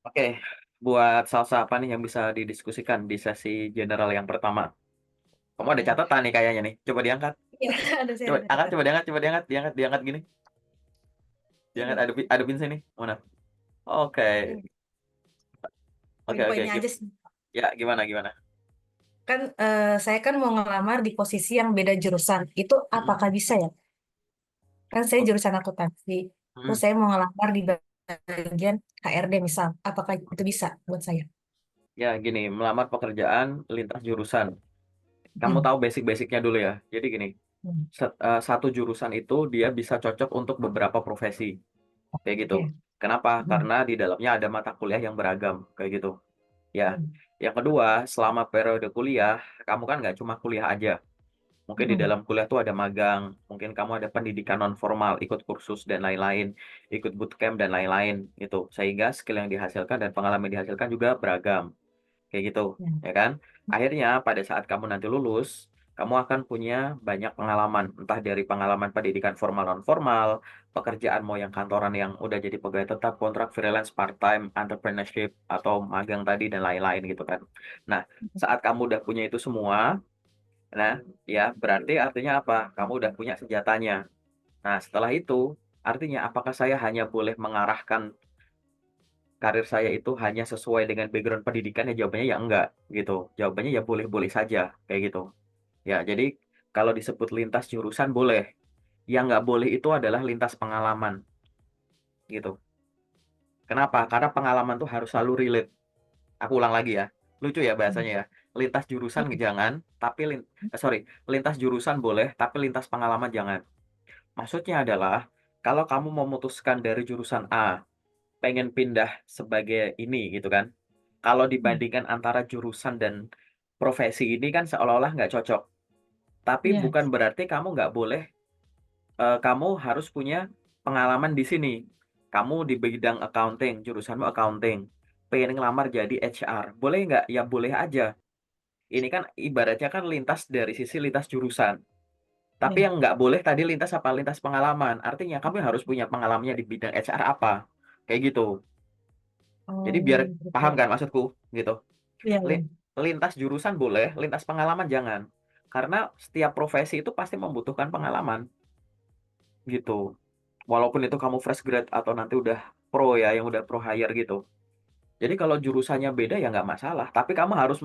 Oke, buat salsa apa nih yang bisa didiskusikan di sesi general yang pertama? Kamu ada Oke. catatan nih kayaknya nih. Coba diangkat. Iya, ada saya Coba ada angkat, catat. coba diangkat, coba diangkat, diangkat gini. Diangkat, Aduh, adepin sini. Mana? Oke, ini oke. poin-poinnya aja sih. Ya, gimana? Kan saya kan mau ngelamar di posisi yang beda jurusan. Itu Mm-mm. apakah bisa ya? Kan saya Oh, jurusan akuntansi. Terus mm. saya mau ngelamar di bagian HRD misal. Apakah itu bisa buat saya? Ya, gini, melamar pekerjaan lintas jurusan. Kamu Hmm. tahu basic-basicnya dulu ya. Jadi gini, Hmm. satu jurusan itu dia bisa cocok untuk beberapa profesi. Kayak gitu. Oke. Kenapa? Hmm. Karena di dalamnya ada mata kuliah yang beragam. Kayak gitu. Ya, Hmm. yang kedua, selama periode kuliah, kamu kan nggak cuma kuliah aja. Mungkin di Hmm. dalam kuliah tuh ada magang, mungkin kamu ada pendidikan non formal, ikut kursus dan lain-lain, ikut bootcamp dan lain-lain, gitu. Sehingga skill yang dihasilkan dan pengalaman yang dihasilkan juga beragam, kayak gitu, Ya. ya kan? Akhirnya pada saat kamu nanti lulus, kamu akan punya banyak pengalaman, entah dari pengalaman pendidikan formal non formal, pekerjaan mau yang kantoran yang udah jadi pegawai tetap, kontrak freelance, part time, entrepreneurship atau magang tadi dan lain-lain gitu kan. Nah, saat kamu udah punya itu semua, nah, ya berarti artinya apa? Kamu udah punya senjatanya. Nah, setelah itu, artinya apakah saya hanya boleh mengarahkan karir saya itu hanya sesuai dengan background pendidikan? Ya jawabannya ya enggak, gitu. Jawabannya ya boleh-boleh saja, kayak gitu. Ya, jadi kalau disebut lintas jurusan boleh. Yang nggak boleh itu adalah lintas pengalaman, gitu. Kenapa? Karena pengalaman tuh harus selalu relate. Aku ulang lagi ya. Lucu ya bahasanya ya. Lintas jurusan jangan, tapi lintas jurusan boleh, tapi lintas pengalaman jangan. Maksudnya adalah, kalau kamu memutuskan dari jurusan A, pengen pindah sebagai ini gitu kan. Kalau Hmm. dibandingkan antara jurusan dan profesi ini kan seolah-olah nggak cocok. Tapi Ya. bukan berarti kamu nggak boleh, kamu harus punya pengalaman di sini. Kamu di bidang accounting, jurusanmu accounting. Pengen ngelamar jadi HR. Boleh nggak? Ya boleh aja. Ini kan ibaratnya kan lintas dari sisi lintas jurusan. Tapi Ya. yang nggak boleh tadi lintas apa? Lintas pengalaman. Artinya kamu harus punya pengalamannya di bidang HR apa. Kayak gitu. Jadi biar Oh, paham gitu. kan maksudku gitu. Iya, iya. Lintas jurusan boleh, lintas pengalaman jangan. Karena setiap profesi itu pasti membutuhkan pengalaman gitu. Walaupun itu kamu fresh grade atau nanti udah pro ya, yang udah pro hire gitu. Jadi kalau jurusannya beda ya nggak masalah. Tapi kamu harus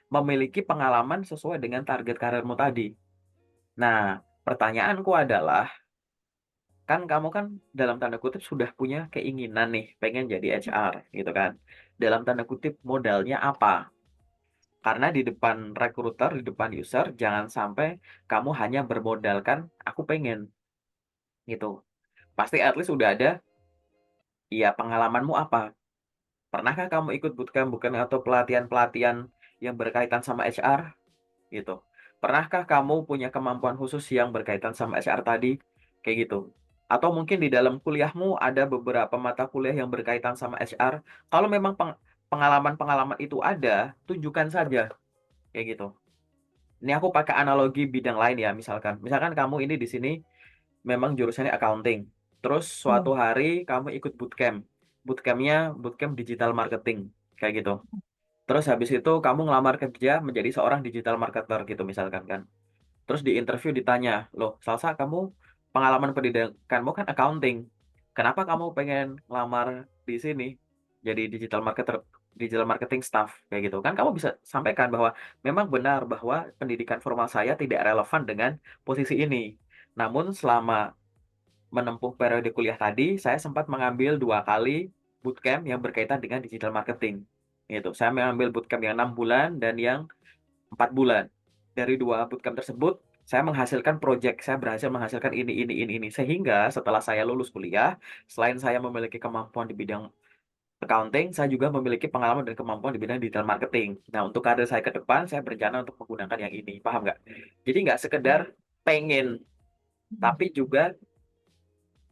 memiliki pengalaman sesuai dengan target karirmu tadi. Nah, pertanyaanku adalah, kan kamu kan dalam tanda kutip sudah punya keinginan nih pengen jadi HR gitu kan. Dalam tanda kutip modalnya apa? Karena di depan recruiter, di depan user, jangan sampai kamu hanya bermodalkan aku pengen gitu. Pasti at least udah ada, ya pengalamanmu apa? Pernahkah kamu ikut bootcamp bukan atau pelatihan-pelatihan yang berkaitan sama HR gitu? Pernahkah kamu punya kemampuan khusus yang berkaitan sama HR tadi? Kayak gitu. Atau mungkin di dalam kuliahmu ada beberapa mata kuliah yang berkaitan sama HR. Kalau memang pengalaman-pengalaman itu ada, tunjukkan saja. Kayak gitu. Ini aku pakai analogi bidang lain ya, misalkan. Misalkan kamu ini di sini memang jurusannya accounting. Terus suatu Hmm. hari kamu ikut bootcamp. Bootcampnya bootcamp digital marketing. Kayak gitu. Terus habis itu kamu ngelamar kerja menjadi seorang digital marketer gitu misalkan kan. Terus di interview ditanya, loh Salsa kamu pengalaman pendidikanmu kan accounting. Kenapa kamu pengen ngelamar di sini jadi digital marketer, digital marketing staff kayak gitu kan? Kamu bisa sampaikan bahwa memang benar bahwa pendidikan formal saya tidak relevan dengan posisi ini. Namun selama menempuh periode kuliah tadi, saya sempat mengambil 2 kali bootcamp yang berkaitan dengan digital marketing. Gitu. Saya mengambil bootcamp yang 6 bulan dan yang 4 bulan. Dari 2 bootcamp tersebut, saya menghasilkan project. Saya berhasil menghasilkan ini. Sehingga setelah saya lulus kuliah, selain saya memiliki kemampuan di bidang accounting, saya juga memiliki pengalaman dan kemampuan di bidang digital marketing. Nah, untuk karir saya ke depan, saya berencana untuk menggunakan yang ini. Paham nggak? Jadi nggak sekedar pengen, tapi juga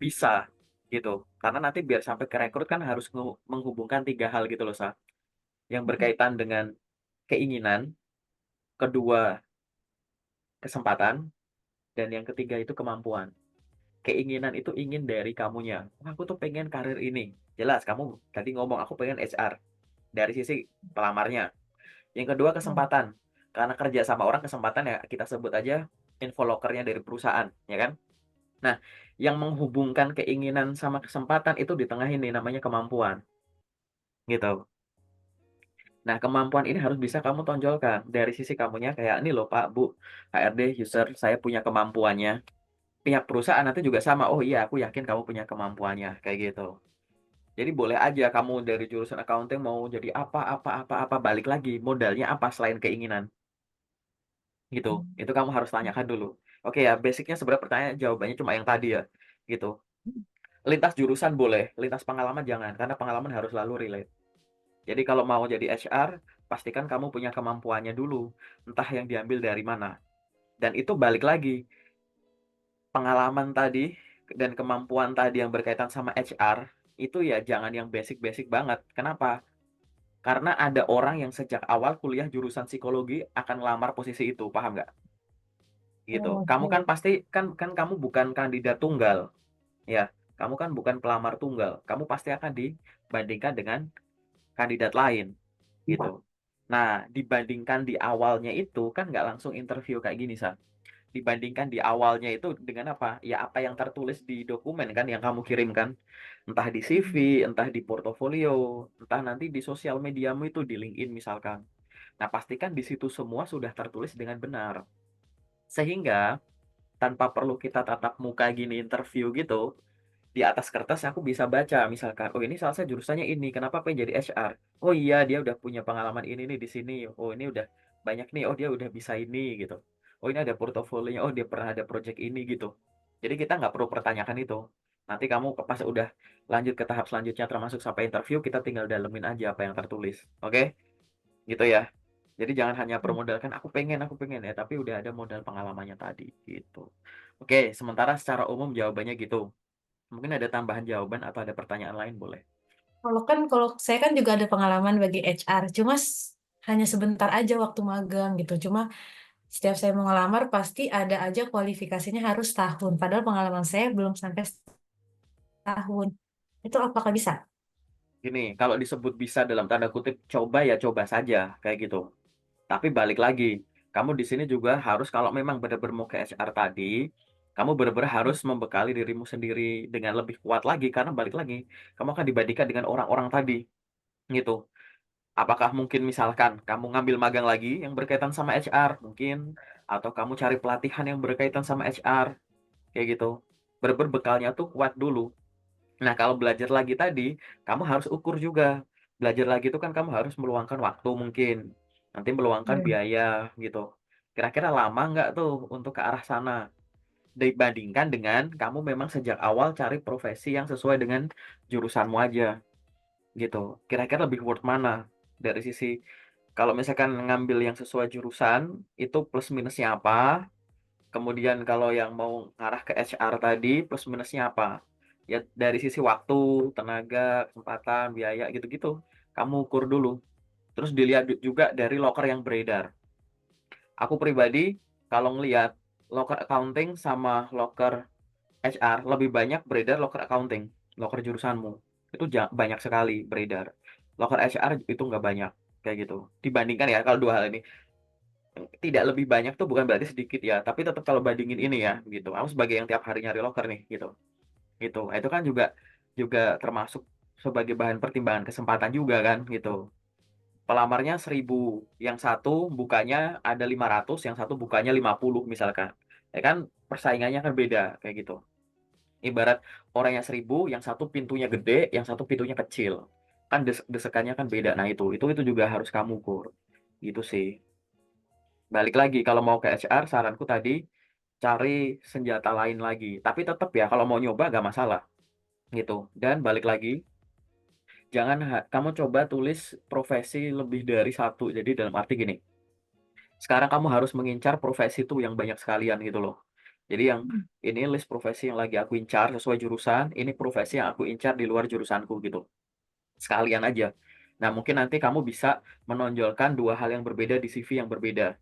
bisa gitu. Karena nanti biar sampai ke rekrut kan harus menghubungkan 3 hal gitu loh, Sa. Yang berkaitan dengan keinginan, kedua kesempatan, dan yang ketiga itu kemampuan. keinginan itu ingin dari kamunya. "Wah, aku tuh pengen karir ini." Jelas kamu tadi ngomong, "Aku pengen HR." Dari sisi pelamarnya. Yang kedua Hmm. kesempatan. Karena kerja sama orang kesempatan ya kita sebut aja info locker-nya dari perusahaan, ya kan? Nah, yang menghubungkan keinginan sama kesempatan itu di tengah ini namanya kemampuan, gitu. Nah, kemampuan ini harus bisa kamu tonjolkan dari sisi kamunya kayak, "Ini loh Pak, Bu, HRD, user, saya punya kemampuannya." Pihak perusahaan nanti juga sama, "Oh iya, aku yakin kamu punya kemampuannya." Kayak gitu. Jadi boleh aja kamu dari jurusan accounting mau jadi apa, balik lagi modalnya apa selain keinginan, gitu. Itu kamu harus tanyakan dulu. Oke ya, basic-nya sebenarnya pertanyaan jawabannya cuma yang tadi ya, gitu. Lintas jurusan boleh, lintas pengalaman jangan, karena pengalaman harus selalu relate. Jadi kalau mau jadi HR, pastikan kamu punya kemampuannya dulu, entah yang diambil dari mana. Dan itu balik lagi, pengalaman tadi dan kemampuan tadi yang berkaitan sama HR, itu ya jangan yang basic-basic banget. Kenapa? Karena ada orang yang sejak awal kuliah jurusan psikologi akan ngelamar posisi itu, paham nggak? Gitu. Kamu kan Oke. pasti kan kan kamu bukan kandidat tunggal, ya. Kamu kan bukan pelamar tunggal. Kamu pasti akan dibandingkan dengan kandidat lain, gitu. Nah, dibandingkan di awalnya itu kan nggak langsung interview kayak gini, Sa. Dibandingkan di awalnya itu dengan apa? Ya apa yang tertulis di dokumen kan yang kamu kirimkan. Entah di CV, entah di portofolio, entah nanti di sosial mediamu itu di LinkedIn misalkan. Nah, pastikan di situ semua sudah tertulis dengan benar. Sehingga tanpa perlu kita tatap muka gini interview gitu, di atas kertas aku bisa baca misalkan, oh ini salahnya jurusannya ini, kenapa pengen jadi HR? Oh iya dia udah punya pengalaman ini nih di sini. Oh ini udah banyak nih, oh dia udah bisa ini gitu. Oh ini ada portofolionya, oh dia pernah ada project ini gitu. Jadi kita nggak perlu pertanyakan itu. Nanti kamu pas udah lanjut ke tahap selanjutnya termasuk sampai interview, kita tinggal dalemin aja apa yang tertulis. Oke? Gitu ya. Jadi jangan hanya bermodalkan aku pengen ya, tapi udah ada modal pengalamannya tadi gitu. Oke, sementara secara umum jawabannya gitu. Mungkin ada tambahan jawaban atau ada pertanyaan lain boleh. Kalau saya kan juga ada pengalaman bagi HR, cuma hanya sebentar aja waktu magang gitu. Cuma setiap saya mau ngelamar pasti ada aja kualifikasinya harus tahun. Padahal pengalaman saya belum sampai setahun. Itu apakah bisa? Gini, kalau disebut bisa dalam tanda kutip coba ya coba saja kayak gitu. Tapi balik lagi, kamu di sini juga harus kalau memang benar-benar mau ke HR tadi, kamu benar-benar harus membekali dirimu sendiri dengan lebih kuat lagi karena balik lagi, kamu akan dibandingkan dengan orang-orang tadi gitu. Apakah mungkin misalkan kamu ngambil magang lagi yang berkaitan sama HR mungkin atau kamu cari pelatihan yang berkaitan sama HR kayak gitu. Bener-bener bekalnya tuh kuat dulu. Nah, kalau belajar lagi tadi, kamu harus ukur juga. Belajar lagi itu kan kamu harus meluangkan waktu mungkin. Nanti meluangkan Ya. biaya gitu. Kira-kira lama nggak tuh untuk ke arah sana? Dibandingkan dengan kamu memang sejak awal cari profesi yang sesuai dengan jurusanmu aja gitu. Kira-kira lebih worth mana dari sisi kalau misalkan ngambil yang sesuai jurusan itu plus minusnya apa? Kemudian kalau yang mau ngarah ke HR tadi plus minusnya apa? Ya dari sisi waktu, tenaga, kesempatan, biaya gitu-gitu. Kamu ukur dulu. Terus dilihat juga dari loker yang beredar. Aku pribadi kalau ngelihat loker accounting sama loker HR lebih banyak beredar loker accounting, loker jurusanmu. Itu banyak sekali beredar. Loker HR itu nggak banyak kayak gitu. Dibandingkan ya kalau dua hal ini tidak lebih banyak tuh bukan berarti sedikit ya, tapi tetap kalau bandingin ini ya gitu. Aku sebagai yang tiap hari nyari loker nih gitu. Gitu. Itu kan juga juga termasuk sebagai bahan pertimbangan kesempatan juga kan gitu. Pelamarnya 1.000, yang satu bukanya ada 500, yang satu bukanya 50 misalkan. Ya kan persaingannya kan beda kayak gitu. Ibarat orangnya 1.000, yang satu pintunya gede, yang satu pintunya kecil. Kan desekannya kan beda. Nah itu juga harus kamu ukur. Gitu sih. Balik lagi kalau mau ke HR, saranku tadi cari senjata lain lagi. Tapi tetap ya kalau mau nyoba gak masalah gitu. Dan balik lagi, jangan kamu coba tulis profesi lebih dari satu. Jadi dalam arti gini, sekarang kamu harus mengincar profesi itu yang banyak sekalian gitu loh. Jadi yang ini list profesi yang lagi aku incar sesuai jurusan, ini profesi yang aku incar di luar jurusanku gitu. Sekalian aja. Nah, mungkin nanti kamu bisa menonjolkan dua hal yang berbeda di CV yang berbeda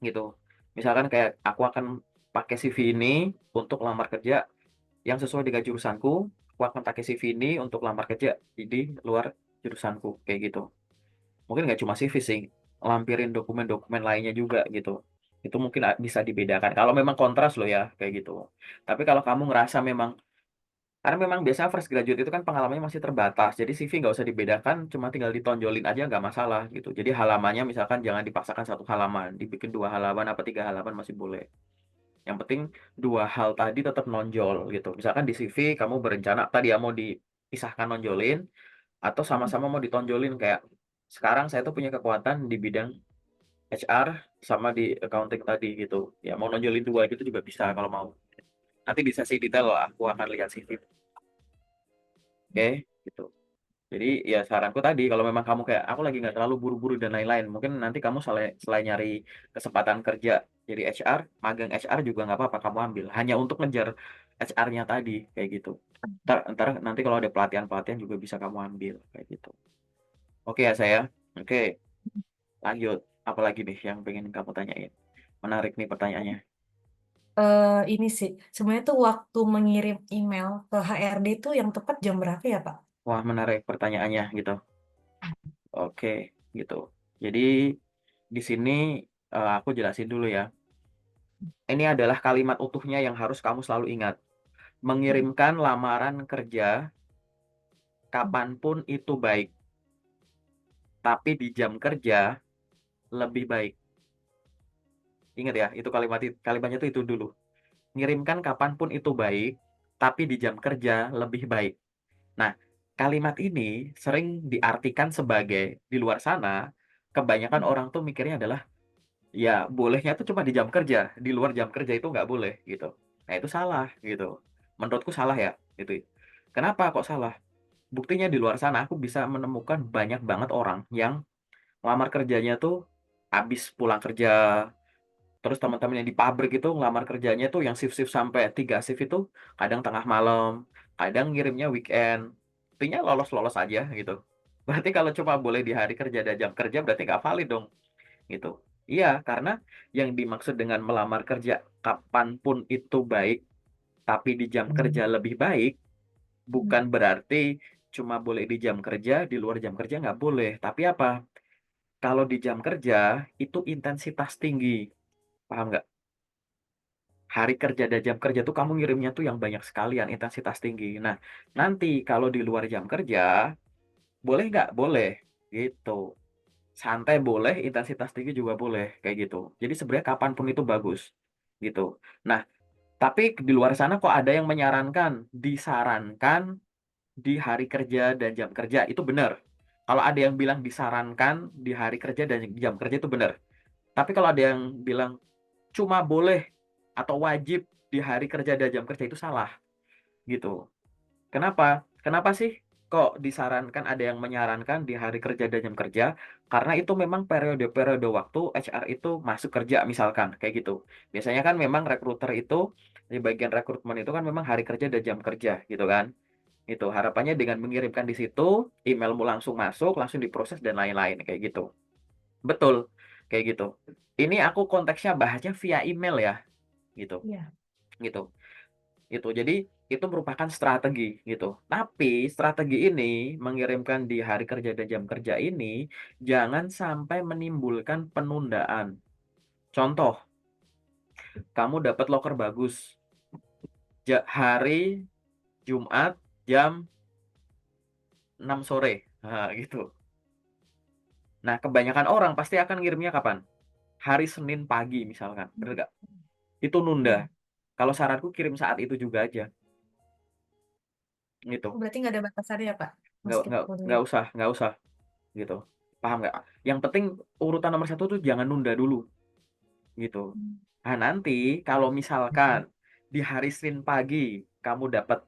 gitu. Misalkan kayak aku akan pakai CV ini untuk lamar kerja yang sesuai dengan jurusanku, aku akan pakai CV ini untuk lamar kerja di luar jurusanku kayak gitu. Mungkin nggak cuma CV sih, lampirin dokumen-dokumen lainnya juga gitu. Itu mungkin bisa dibedakan. Kalau memang kontras loh ya kayak gitu. Tapi kalau kamu ngerasa memang karena memang biasanya fresh graduate itu kan pengalamannya masih terbatas. Jadi CV nggak usah dibedakan, cuma tinggal ditonjolin aja nggak masalah gitu. Jadi halamannya misalkan jangan dipaksakan 1 halaman, dibikin 2 halaman apa 3 halaman masih boleh. Yang penting 2 hal tadi tetap nonjol gitu. Misalkan di CV kamu berencana tadi ya mau dipisahkan nonjolin atau sama-sama mau ditonjolin kayak sekarang saya tuh punya kekuatan di bidang HR sama di accounting tadi gitu. Ya mau nonjolin 2 gitu juga bisa kalau mau. Nanti di sesi detail lah aku akan lihat CV. Oke, gitu. Jadi ya saranku tadi kalau memang kamu kayak aku lagi nggak terlalu buru-buru dan lain-lain, mungkin nanti kamu selain nyari kesempatan kerja jadi HR, magang HR juga nggak apa-apa kamu ambil, hanya untuk ngejar HR-nya tadi kayak gitu. Ntar nanti kalau ada pelatihan-pelatihan juga bisa kamu ambil kayak gitu. Oke ya saya. Oke, lanjut. Apalagi nih yang pengen kamu tanyain? Menarik nih pertanyaannya. Ini sih, sebenarnya tuh waktu mengirim email ke HRD itu yang tepat jam berapa ya, Pak? Wah, menarik pertanyaannya gitu. Oke, gitu. Jadi di sini aku jelasin dulu ya. Ini adalah kalimat utuhnya yang harus kamu selalu ingat. Mengirimkan lamaran kerja kapanpun itu baik, tapi di jam kerja lebih baik. Ingat ya, itu kalimatnya itu dulu. Ngirimkan kapanpun itu baik, tapi di jam kerja lebih baik. Nah, kalimat ini sering diartikan sebagai di luar sana, kebanyakan orang tuh mikirnya adalah ya bolehnya tuh cuma di jam kerja, di luar jam kerja itu nggak boleh gitu. Nah itu salah gitu. Menurutku salah ya itu. Kenapa kok salah? Buktinya di luar sana aku bisa menemukan banyak banget orang yang ngelamar kerjanya tuh habis pulang kerja. Terus teman-teman yang di pabrik itu ngelamar kerjanya tuh yang shift-shift sampai 3 shift itu kadang tengah malam, kadang ngirimnya weekend. Artinya lolos-lolos aja gitu. Berarti kalau cuma boleh di hari kerja dan jam kerja berarti nggak valid dong gitu. Iya, karena yang dimaksud dengan melamar kerja kapanpun itu baik, tapi di jam kerja lebih baik, bukan berarti cuma boleh di jam kerja, di luar jam kerja nggak boleh. Tapi apa? Kalau di jam kerja itu intensitas tinggi, paham nggak? Hari kerja dan jam kerja tuh kamu ngirimnya tuh yang banyak sekalian, intensitas tinggi. Nah, nanti kalau di luar jam kerja, boleh nggak? Boleh, gitu. Santai boleh, intensitas tinggi juga boleh, kayak gitu. Jadi sebenarnya kapanpun itu bagus, gitu. Nah, tapi di luar sana kok ada yang menyarankan, disarankan di hari kerja dan jam kerja, itu benar. Kalau ada yang bilang disarankan di hari kerja dan jam kerja itu benar. Tapi kalau ada yang bilang cuma boleh atau wajib di hari kerja dan jam kerja itu salah, gitu. Kenapa? Kenapa sih kok disarankan ada yang menyarankan di hari kerja dan jam kerja? Karena itu memang periode-periode waktu HR itu masuk kerja misalkan kayak gitu. Biasanya kan memang rekruter itu di bagian rekrutmen itu kan memang hari kerja dan jam kerja gitu kan. Itu harapannya dengan mengirimkan di situ emailmu langsung masuk, langsung diproses dan lain-lain kayak gitu. Betul, kayak gitu. Ini aku konteksnya bahasnya via email ya, gitu. Iya. Gitu. Itu jadi itu merupakan strategi gitu. Tapi strategi ini mengirimkan di hari kerja dan jam kerja ini jangan sampai menimbulkan penundaan. Contoh, kamu dapat loker bagus hari Jumat jam 6 sore. Nah, gitu. Nah, kebanyakan orang pasti akan ngirimnya kapan? Hari Senin pagi misalkan. Bener nggak? Itu nunda. Iya. Kalau saranku kirim saat itu juga aja. Gitu. Berarti nggak ada batasan ya, Pak? Nggak, nggak, Meskipun nggak usah gitu. Paham nggak? Yang penting urutan nomor satu tuh jangan nunda dulu gitu. Nah nanti kalau misalkan di hari Senin pagi kamu dapat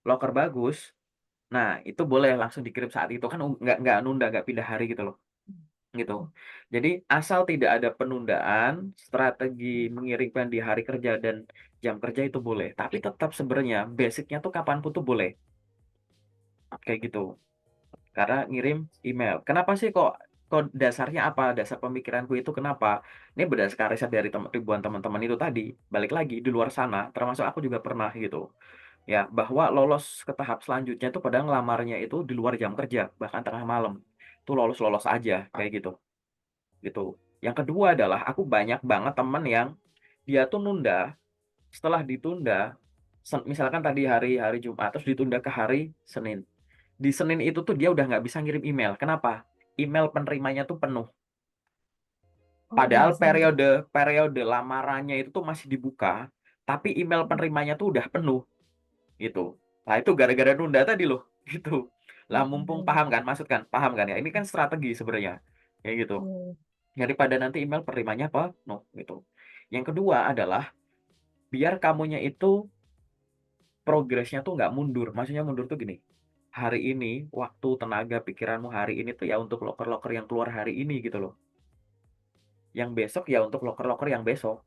loker bagus, nah itu boleh langsung dikirim saat itu kan nggak nunda nggak pindah hari gitu loh gitu. Jadi asal tidak ada penundaan, strategi mengirimkan di hari kerja dan jam kerja itu boleh. Tapi tetap sebenarnya basicnya tuh kapanpun tuh boleh kayak gitu. Karena ngirim email. Kenapa sih kok dasarnya apa? Dasar pemikiranku itu kenapa? Ini berdasarkan riset dari ribuan teman-teman itu tadi. Balik lagi di luar sana, termasuk aku juga pernah gitu. ya, bahwa lolos ke tahap selanjutnya itu padahal ngelamarnya itu di luar jam kerja, bahkan tengah malam. Itu lolos-lolos aja kayak gitu. Gitu. Yang kedua adalah aku banyak banget temen yang dia tuh nunda, setelah ditunda, misalkan tadi hari hari Jumat terus ditunda ke hari Senin. Di Senin itu tuh dia udah nggak bisa ngirim email. Kenapa? Email penerimanya tuh penuh. Oh Padahal bisa gitu. periode periode lamarannya itu tuh masih dibuka, tapi email penerimanya tuh udah penuh gitu. Nah, itu gara-gara nunda tadi loh, gitu. Lah mumpung Hmm. paham kan, maksud kan? Paham kan ya? Ini kan strategi sebenarnya. Kayak gitu. Hmm. Daripada nanti email penerimanya penuh gitu. Yang kedua adalah biar kamunya itu progresnya tuh nggak mundur. Maksudnya mundur tuh gini. Hari ini, waktu, tenaga, pikiranmu hari ini tuh ya untuk loker-loker yang keluar hari ini gitu loh. Yang besok ya untuk loker-loker yang besok.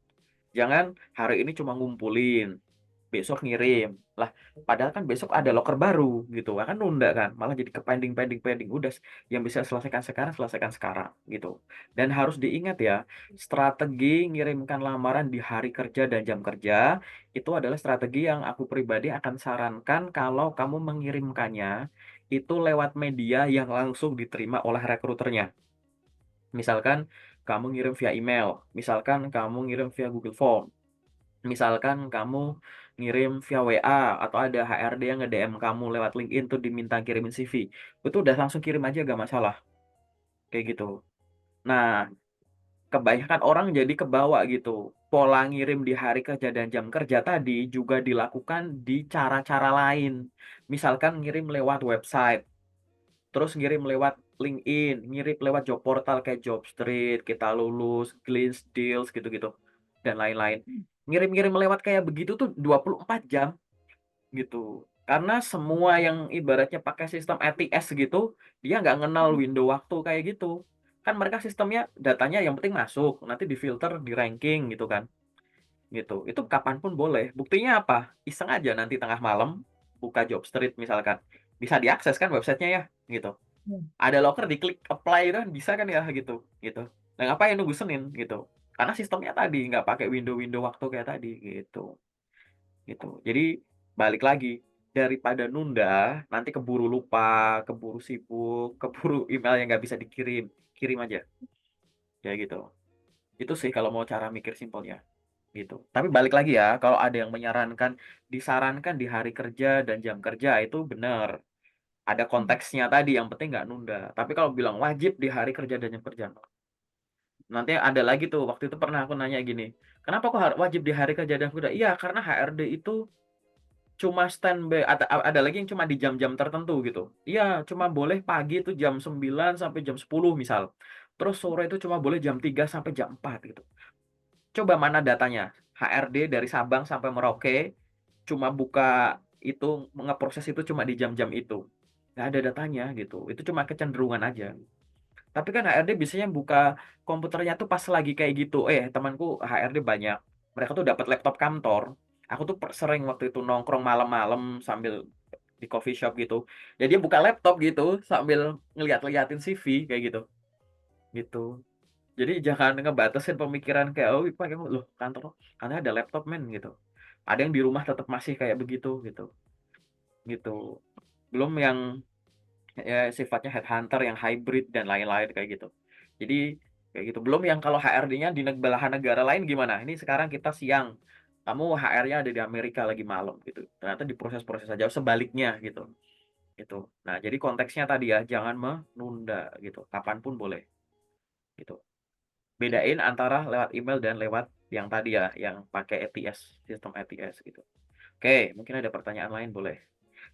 Jangan hari ini cuma ngumpulin, besok ngirim. Lah, padahal kan besok ada loker baru gitu. Kan nunda kan, malah jadi ke pending pending pending. Udah yang bisa selesaikan sekarang gitu. Dan harus diingat ya, strategi ngirimkan lamaran di hari kerja dan jam kerja itu adalah strategi yang aku pribadi akan sarankan kalau kamu mengirimkannya itu lewat media yang langsung diterima oleh rekruternya. Misalkan kamu ngirim via email, misalkan kamu ngirim via Google Form, misalkan kamu ngirim via WA atau ada HRD yang nge-DM kamu lewat LinkedIn tuh diminta kirimin CV. Itu udah langsung kirim aja gak masalah. Kayak gitu. Nah, kebanyakan orang jadi kebawa gitu. Pola ngirim di hari kerja dan jam kerja tadi juga dilakukan di cara-cara lain. Misalkan ngirim lewat website, terus ngirim lewat LinkedIn, ngirim lewat job portal kayak Jobstreet, Kita Lulus, Glints, Deals gitu-gitu, dan lain-lain. Ngirim-ngirim lewat kayak begitu tuh 24 jam gitu. Karena semua yang ibaratnya pakai sistem ATS gitu, dia nggak kenal window waktu kayak gitu. Kan mereka sistemnya datanya yang penting masuk, nanti difilter, di ranking gitu kan. Gitu. Itu kapanpun boleh. Buktinya apa? Iseng aja nanti tengah malam buka Jobstreet misalkan. Bisa diakses kan websitenya ya, gitu. Hmm. Ada loker diklik apply itu kan bisa kan ya gitu gitu. Nah, ngapain nunggu Senin gitu? Karena sistemnya tadi nggak pakai window-window waktu kayak tadi gitu. Gitu. Jadi balik lagi daripada nunda nanti keburu lupa, keburu sibuk, keburu email yang nggak bisa dikirim, kirim aja ya gitu. Itu sih kalau mau cara mikir simpelnya gitu. Tapi balik lagi ya, kalau ada yang menyarankan, disarankan di hari kerja dan jam kerja itu benar. Ada konteksnya tadi, yang penting nggak nunda. Tapi kalau bilang wajib di hari kerja dan jam kerja, nanti ada lagi tuh, waktu itu pernah aku nanya gini, kenapa kok wajib di hari kerja dan jam kerja? Iya, karena HRD itu cuma standby, ada lagi yang cuma di jam-jam tertentu gitu. Iya, cuma boleh pagi itu jam 9 sampai jam 10 misal. Terus sore itu cuma boleh jam 3 sampai jam 4 gitu. Coba mana datanya? HRD dari Sabang sampai Merauke cuma buka itu, ngeproses itu cuma di jam-jam itu. Nggak ada datanya gitu. Itu cuma kecenderungan aja. Tapi kan HRD biasanya buka komputernya tuh pas lagi kayak gitu. Temanku HRD banyak. Mereka tuh dapat laptop kantor. Aku tuh sering waktu itu nongkrong malam-malam sambil di coffee shop gitu. Jadi dia buka laptop gitu sambil ngeliat-liatin CV kayak gitu. Gitu. Jadi jangan ngebatasin pemikiran kayak oh pakai loh kantor karena ada laptop men gitu. Ada yang di rumah tetap masih kayak begitu gitu. Gitu. Belum yang ya, sifatnya headhunter yang hybrid dan lain-lain kayak gitu. Jadi kayak gitu. Belum yang kalau HRD-nya di belahan negara lain gimana? Ini sekarang kita siang, kamu HR-nya ada di Amerika lagi malam gitu. Ternyata diproses-proses aja sebaliknya gitu. Gitu. Nah, jadi konteksnya tadi ya, jangan menunda gitu. Kapanpun boleh gitu. Bedain antara lewat email dan lewat yang tadi ya, yang pakai ATS, sistem ATS gitu. Oke, mungkin ada pertanyaan lain boleh.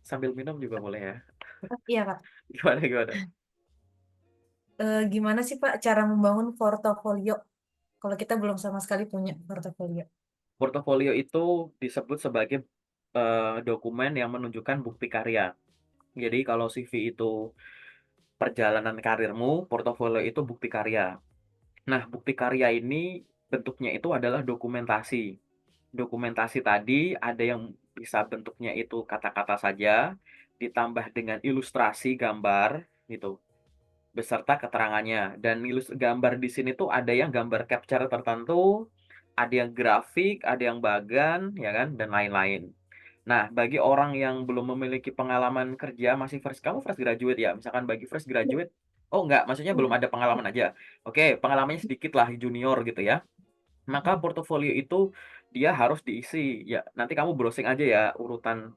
Sambil minum juga boleh ya. Iya Pak. Gimana gimana? Gimana sih Pak cara membangun portofolio kalau kita belum sama sekali punya portofolio? Portofolio itu disebut sebagai dokumen yang menunjukkan bukti karya. Jadi kalau CV itu perjalanan karirmu, portofolio itu bukti karya. Nah, bukti karya ini bentuknya itu adalah dokumentasi. Dokumentasi tadi ada yang bisa bentuknya itu kata-kata saja, ditambah dengan ilustrasi gambar gitu, beserta keterangannya. Dan gambar di sini tuh ada yang gambar capture tertentu, ada yang grafik, ada yang bagan, ya kan, dan lain-lain. Nah, bagi orang yang belum memiliki pengalaman kerja, masih kamu fresh graduate ya? Misalkan bagi fresh graduate, oh enggak, maksudnya belum Iya. ada pengalaman aja. Oke, pengalamannya sedikit lah, junior gitu ya. Maka portofolio itu dia harus diisi. Ya, nanti kamu browsing aja ya urutan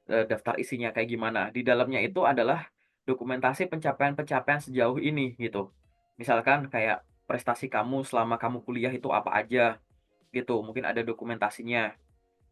daftar isinya kayak gimana. Di dalamnya itu adalah dokumentasi pencapaian-pencapaian sejauh ini gitu. Misalkan kayak prestasi kamu selama kamu kuliah itu apa aja gitu. Mungkin ada dokumentasinya.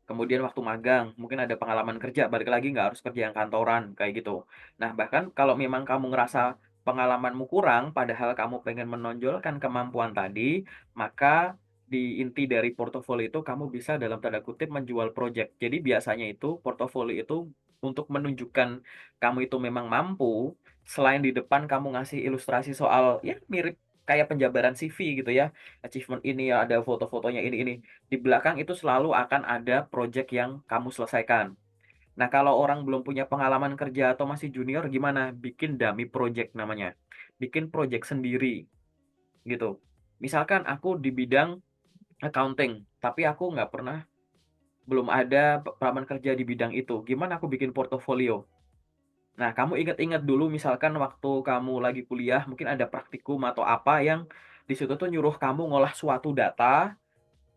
Kemudian waktu magang, mungkin ada pengalaman kerja, balik lagi nggak harus kerja yang kantoran, kayak gitu. Nah, bahkan kalau memang kamu ngerasa pengalamanmu kurang, padahal kamu pengen menonjolkan kemampuan tadi, maka di inti dari portofolio itu kamu bisa dalam tanda kutip menjual project. Jadi biasanya itu portofolio itu untuk menunjukkan kamu itu memang mampu, selain di depan kamu ngasih ilustrasi soal ya mirip kayak penjabaran CV gitu ya, achievement ini ya ada foto-fotonya ini. Di belakang itu selalu akan ada project yang kamu selesaikan. Nah, kalau orang belum punya pengalaman kerja atau masih junior gimana? Bikin dummy project namanya. Bikin project sendiri gitu. Misalkan aku di bidang accounting, tapi aku nggak pernah, belum ada pengalaman kerja di bidang itu. Gimana aku bikin portofolio? Nah, kamu ingat-ingat dulu misalkan waktu kamu lagi kuliah, mungkin ada praktikum atau apa yang di situ tuh nyuruh kamu ngolah suatu data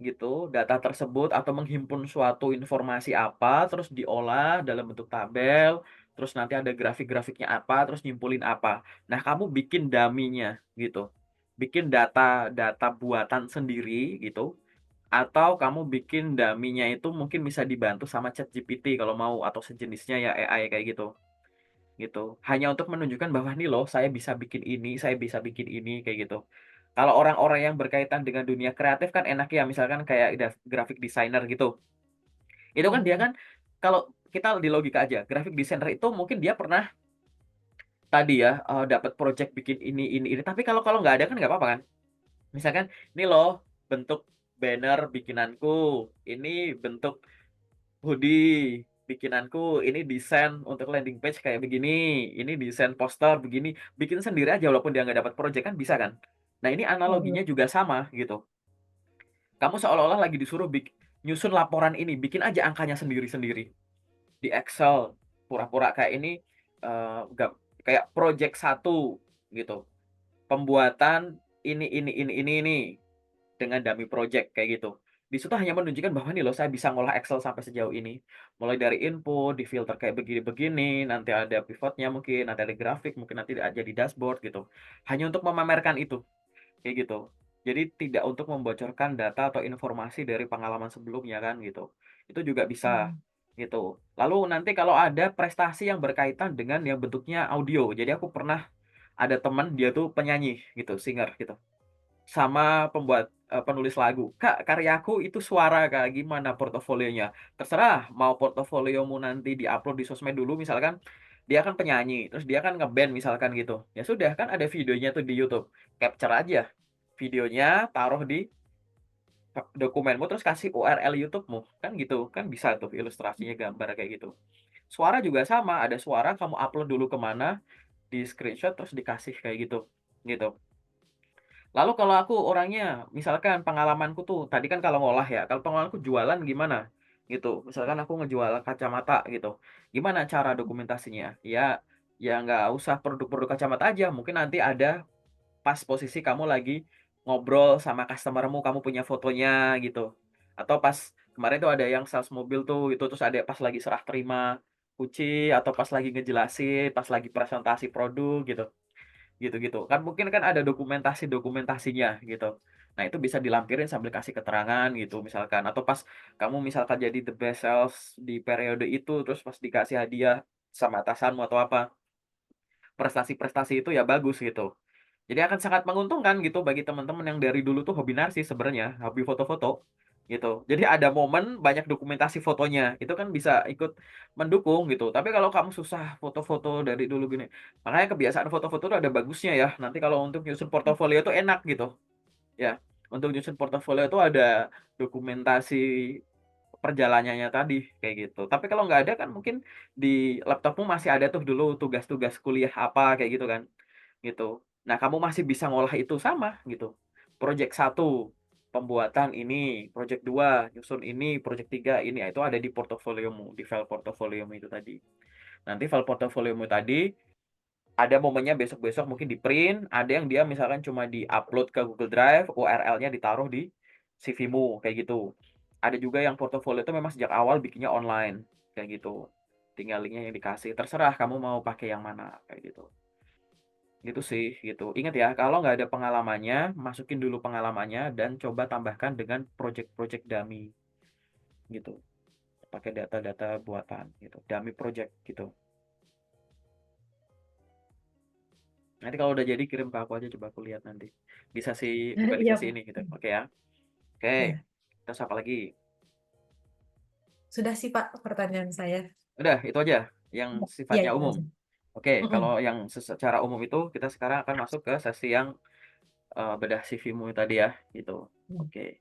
gitu, data tersebut atau menghimpun suatu informasi apa, terus diolah dalam bentuk tabel, terus nanti ada grafik-grafiknya apa, terus nyimpulin apa. Nah, kamu bikin dummy-nya gitu. Bikin data-data buatan sendiri gitu, atau kamu bikin dummy-nya itu mungkin bisa dibantu sama ChatGPT kalau mau atau sejenisnya ya AI kayak gitu. Gitu. Hanya untuk menunjukkan bahwa nih loh saya bisa bikin ini, saya bisa bikin ini kayak gitu. Kalau orang-orang yang berkaitan dengan dunia kreatif kan enak ya, misalkan kayak graphic designer gitu. Itu kan dia kan kalau kita di logika aja, graphic designer itu mungkin dia pernah tadi ya dapat project bikin ini. Tapi kalau kalau nggak ada kan nggak apa-apa kan. Misalkan ini loh bentuk banner bikinanku, ini bentuk hoodie bikinanku, ini desain untuk landing page kayak begini, ini desain poster begini, bikin sendiri aja walaupun dia nggak dapat project kan bisa kan. Nah ini analoginya juga sama gitu. Kamu seolah-olah lagi disuruh nyusun laporan ini, bikin aja angkanya sendiri-sendiri di Excel, pura-pura kayak ini kayak project satu gitu. Pembuatan ini dengan dummy project kayak gitu. Di situ hanya menunjukkan bahwa nih loh saya bisa ngolah Excel sampai sejauh ini. Mulai dari input, difilter kayak begini-begini, nanti ada pivotnya mungkin, nanti ada grafik, mungkin nanti ada jadi dashboard gitu. Hanya untuk memamerkan itu, kayak gitu. Jadi tidak untuk membocorkan data atau informasi dari pengalaman sebelumnya kan gitu. Itu juga bisa gitu. Lalu nanti kalau ada prestasi yang berkaitan dengan yang bentuknya audio. Jadi aku pernah ada teman dia tuh penyanyi gitu, singer gitu sama penulis lagu, "Kak, karyaku itu suara Kak, gimana portofolionya?" Terserah, mau portofoliomu nanti di-upload di sosmed dulu misalkan, dia kan penyanyi, terus dia kan nge-band misalkan gitu. Ya sudah, kan ada videonya tuh di YouTube, capture aja videonya, taruh di dokumenmu, terus kasih URL YouTube-mu, kan gitu, kan bisa tuh ilustrasinya gambar kayak gitu. Suara juga sama, ada suara kamu upload dulu ke mana, di-screenshot terus dikasih kayak gitu, gitu. Lalu kalau aku orangnya, misalkan pengalamanku tuh, tadi kan kalau ngolah ya, kalau pengalamanku jualan gimana? Gitu. Misalkan aku ngejual kacamata gitu. Gimana cara dokumentasinya? Ya, ya nggak usah produk-produk kacamata aja. Mungkin nanti ada pas posisi kamu lagi ngobrol sama customermu, kamu punya fotonya gitu. Atau pas kemarin tuh ada yang sales mobil tuh, itu terus ada pas lagi serah terima kunci atau pas lagi ngejelasin, pas lagi presentasi produk gitu. Gitu-gitu. Kan mungkin kan ada dokumentasinya gitu. Nah, itu bisa dilampirin sambil kasih keterangan gitu misalkan. Atau pas kamu misalkan jadi the best sales di periode itu, terus pas dikasih hadiah sama atasanmu atau apa, prestasi-prestasi itu ya bagus gitu. Jadi akan sangat menguntungkan gitu bagi teman-teman yang dari dulu tuh hobi narsis sebenarnya, hobi foto-foto gitu. Jadi ada momen banyak dokumentasi fotonya, itu kan bisa ikut mendukung gitu. Tapi kalau kamu susah foto-foto dari dulu gini, makanya kebiasaan foto-foto tuh ada bagusnya ya. Nanti kalau untuk nyusun portofolio tuh enak gitu. Ya, untuk nyusun portofolio itu ada dokumentasi perjalanannya tadi kayak gitu. Tapi kalau nggak ada kan mungkin di laptopmu masih ada tuh dulu tugas-tugas kuliah apa kayak gitu kan gitu. Nah, kamu masih bisa ngolah itu sama gitu. Project satu pembuatan ini, project 2, nyusun ini, project 3, ini. Itu ada di portofoliomu, di file portofoliomu itu tadi. Nanti file portofoliomu tadi ada momennya besok-besok mungkin di print, ada yang dia misalkan cuma di-upload ke Google Drive, URL-nya ditaruh di CV-mu, kayak gitu. Ada juga yang portofolio itu memang sejak awal bikinnya online, kayak gitu. Tinggal linknya yang dikasih, terserah kamu mau pakai yang mana, kayak gitu. Gitu sih, gitu. Ingat ya, kalau nggak ada pengalamannya, masukin dulu pengalamannya dan coba tambahkan dengan project-project dummy, gitu. Pakai data-data buatan, gitu. Dummy project, gitu. Nanti kalau udah jadi kirim ke aku aja, coba aku lihat nanti. Buka di Iya, sesi Pak. ini, gitu. Oke ya. Oke, Ya, terus apa lagi? sudah sih Pak pertanyaan saya. Udah, itu aja yang Iya, sifatnya itu umum. aja. Oke, Mm-mm. kalau yang secara umum itu kita sekarang akan masuk ke sesi yang bedah CV-mu tadi ya, gitu. Oke.